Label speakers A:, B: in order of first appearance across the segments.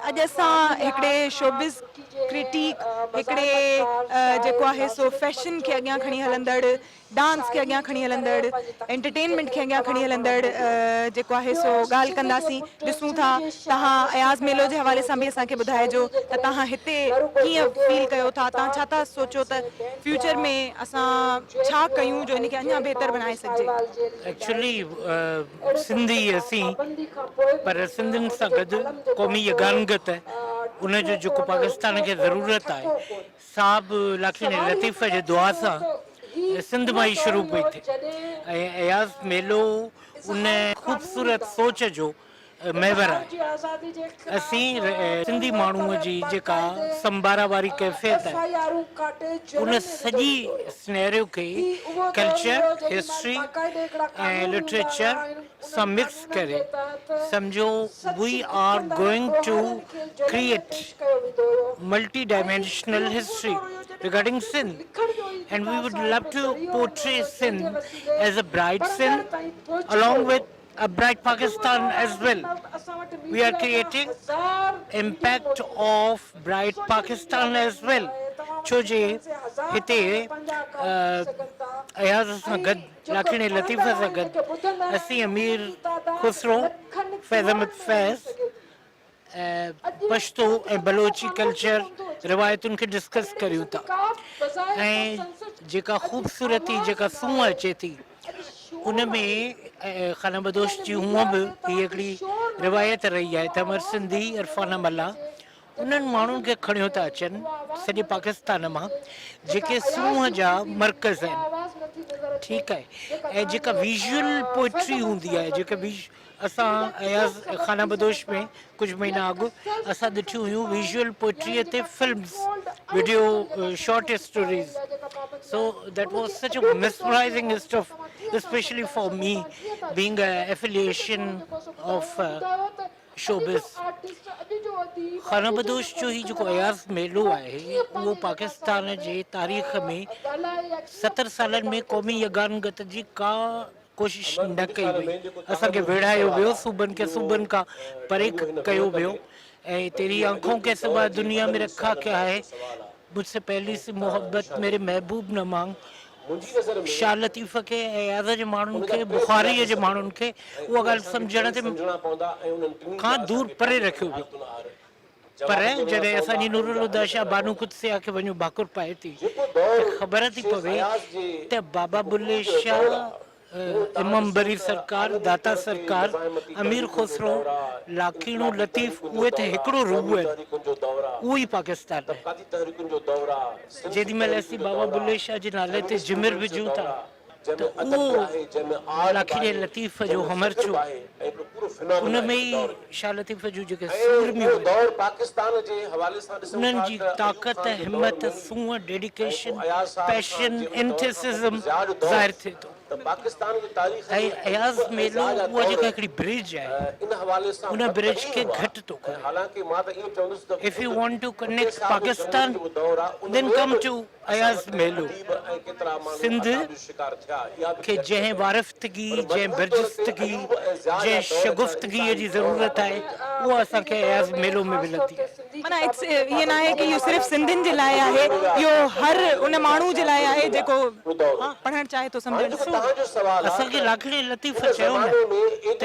A: अॼु असां हिकिड़े शोबिज़ क्रिटिक हिकिड़े जेको आहे सो फैशन खे अॻियां खणी हलंदड़ डांस खे अॻियां खणी हलंदड़ एंटरटेनमेंट खे अॻियां खणी हलंदड़ जेको आहे सो ॻाल्हि कंदासीं। ॾिसूं था तव्हां अयाज़ मेलो जे हवाले सां बि असांखे ॿुधाइजो त तव्हां हिते कीअं फील कयो था, तव्हां छा था सोचो त फ्यूचर में असां छा कयूं जो इनखे अञा बहितर बणाए सघिजे।
B: एक्चुअली सिंधी असीं पर सिंधियुनि सां गॾु क़ौमी यगानगत उनजो जेको पाकिस्तान खे ज़रूरत आहे सा बि लाखिन लतीफ़ जे दुआ सां सिंध मां ई शुरू पई थिए ऐं अयाज़ मेलो उन ख़ूबसूरत सोच जो महवर आहे। असीं सिंधी माण्हूअ जी जेका संबारा वारी कैफ़ियत आहे उन सॼी सिनेरियो खे कल्चर हिस्ट्री ऐं लिटरेचर सां मिक्स करे सम्झो we are going to create multi dimensional history regarding Sindh, and we would love to portray Sindh as a bright Sindh along with a bright Pakistan as well. We are creating impact of bright Pakistan as well. छोजे हिते अयाज़ सां गॾु लाखिन लतीफ़ सां गॾु असीं अमीर खुसरो फैज़ अहमद फैज़ पश्तो ऐं Balochi culture रिवायतुनि खे डिस्कस करियूं था ऐं जेका ख़ूबसूरती जेका सूंहं अचे थी उन में खाना बदोश जी हूअं बि हीअ हिकिड़ी रिवायत रही आहे त अमर सिंधी इरफान मल्ला उन्हनि माण्हुनि खे खणियो था अचनि सॼे पाकिस्तान मां जेके सूंहं जा मर्कज़ आहिनि। ठीकु आहे ऐं जेका विजुअल पोइट्री हूंदी आहे जेका असां अयाज़ खाना बदोश में कुझु महीना अॻु असां ॾिठियूं हुयूं विजुअल पोइट्रीअ ते films video short stories so that was such a mesmerizing stuff especially for me being an affiliation of showbiz। खाना बदोश जो ही जेको अयाज़ मेलो आहे उहो पाकिस्तान जे तारीख़ में 70 सालनि में क़ौमी यगानगत जी का कोशिश न कई वई। असांखे विढ़ायो वियो सूबनि खे सूबनि खां परे कयो वियो ऐं तेरी आंखों के सिवा दुनिया में रखा क्या है मुझसे पहली सी मोहब्बत मेरे महबूब न मांग शाह लतीफ़ खे अयाज़ जे माण्हुनि खे बुखारीअ जे माण्हुनि खे उहा ॻाल्हि सम्झण ते खां दूर परे रखियो वियो। पर जॾहिं असांजी नूरुल हुदा शाह बानू कुदसिया खे वञो भाकुर पाए थी त ख़बर थी पवे त बाबा बुल्ले शाह इमाम बरी सरकार दाता सरकार अमीर खुसरो लाखीणो लतीफ़ उहे त हिकिड़ो रूह आहिनि उहो ई पाकिस्तान आहे। जेॾी महिल असीं बाबा बुल्ले शाह जे नाले ते जिमिर विझूं था त उहो लाखीणे लतीफ़ जो हमरचो उन में ई शाह लतीफ़ जूं जेके सूरमियूं उन्हनि जी ताक़त हिम्मत सूंहं डेडिकेशन पैशन एंथेसिज़म ज़ाहिर थिए थो। ऐं अयाज़ मेलो उहा जेका हिकिड़ी ब्रिज आहे उन ब्रिज खे घटि थो करे। If you want to connect Pakistan then come to Ayaz मेलो। सिंध खे जंहिं वारिफ़तगी जंहिं बर्जस्तगी जंहिं शगुफ़्तगीअ जी ज़रूरत आहे उहा असांखे अयाज़ मेलो में मिलंदी आहे।
A: माना ईअं न आहे की इहो सिर्फ़ु सिंधियुनि जे लाइ आहे, इहो हर उन माण्हू जे लाइ आहे जेको पढ़णु चाहे थो सम्झणु।
B: असांखे लाखिणे लतीफ़ चयो न त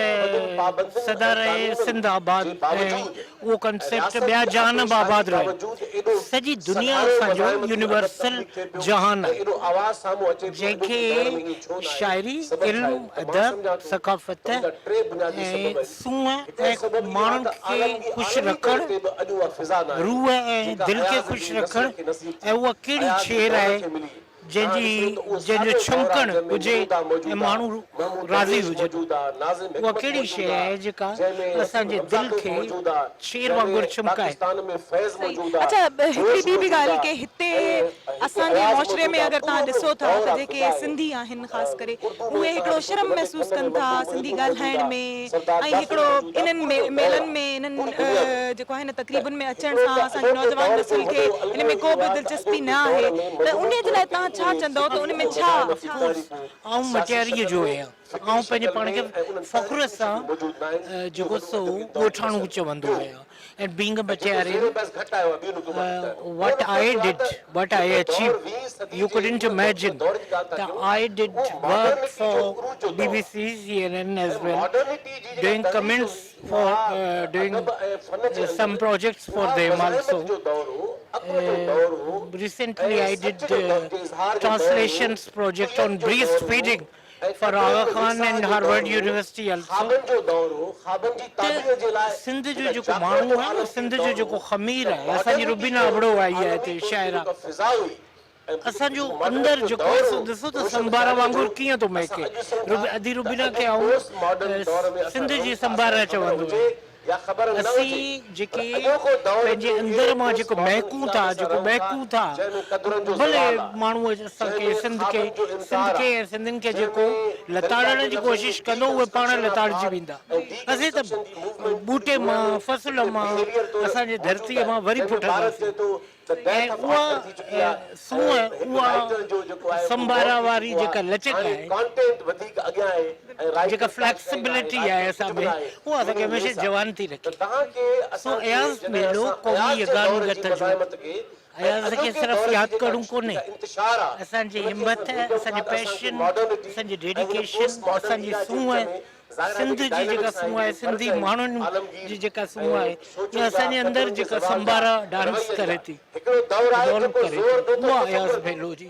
B: सदा रहे सिंध आबाद ऐं उहो कंसेप्ट ॿिया जहान बि आबाद रहे। सॼी दुनिया असांजो यूनिवर्सल जहान आहे जंहिंखे शाइरी इल्मु अदब सकाफ़त ऐं सूंहं ऐं माण्हुनि खे ख़ुशि रखणु रूह ऐं दिलि खे ख़ुशि रखणु ऐं उहा कहिड़ी शेर आहे जंहिंजो छमकणु हुजे ऐं माण्हू राज़ी हुजनि। उहा कहिड़ी शइ आहे जेका असांजे दिलि खे शेर वांगुरु छमकाए।
A: अच्छा हिकिड़ी ॿी बि ॻाल्हि की हिते असांजे मुआशरे में अगरि तव्हां ॾिसो था त जेके सिंधी आहिनि ख़ासि करे उहे हिकिड़ो शर्म महसूसु कनि था सिंधी ॻाल्हाइण में ऐं हिकिड़ो इन्हनि मेलनि में इन्हनि जेको आहे न तक़रीबुनि में अचण सां असांजी नौजवान नस्ल खे इन में को बि दिलचस्पी न आहे त उन जे लाइ तव्हां छा चवंदव त उन में छा?
B: आऊं मटियारीअ जो आहियां आऊं पंहिंजे पाण खे फ़ख्र सां जेको सो ॻोठाणो चवंदो आहियां and being a vegetarian,
C: जेको बस घट आयो आहे ॿियो
B: what I did, what I achieved, you couldn't imagine that I did work for BBC, CNN as well, doing comments for doing some projects for them also. Recently I did translations project on breastfeeding for Aga Khan and Harvard University also. Sindh जो जेको माण्हू आहे न, सिंध जो जेको ख़मीर आहे, असांजी रुबीना अबड़ो आई आहे हिते शाइरा, असांजो अंदरि जेको आहे सो ॾिसो त संभार वांगुरु कीअं थो महके। अधी रुबीना खे आऊं सिंध जी संभार चवंदो आहे। असीं जेके पंहिंजे अंदरि मां जेको महकूं था, जेको महकूं था, भले माण्हू असांखे सिंध खे ऐं सिंधियुनि खे जेको लताड़ण जी कोशिशि कंदो उहे पाण लताड़जी वेंदा। असीं त ॿूटे मां, फसल मां, असांजे धरतीअ मां वरी पुठंदासीं। ऐं उहा सूंहं, उहा संभारा वारी जेका लचक आहे, जेका फ्लेक्सिबिलिटी आहे असां में, उहा असांखे हमेशह जवान थी रखे। सो अयाज़ मेलो क़ौमी यगानगत जो, अयाज़ खे सिर्फ़ु यादि करणु कोन्हे, असांजी हिमत, असांजी पैशन, असांजी डेडिकेशन, असांजी सूंहं, सिंध जी जेका सूंहं आहे, सिंधी माण्हुनि जी जेका सूंहं आहे, इहा असांजे अंदरि जेका संभारा डांस करे थी, डेवलप करे थी, उहा अयाज़ मेलो जी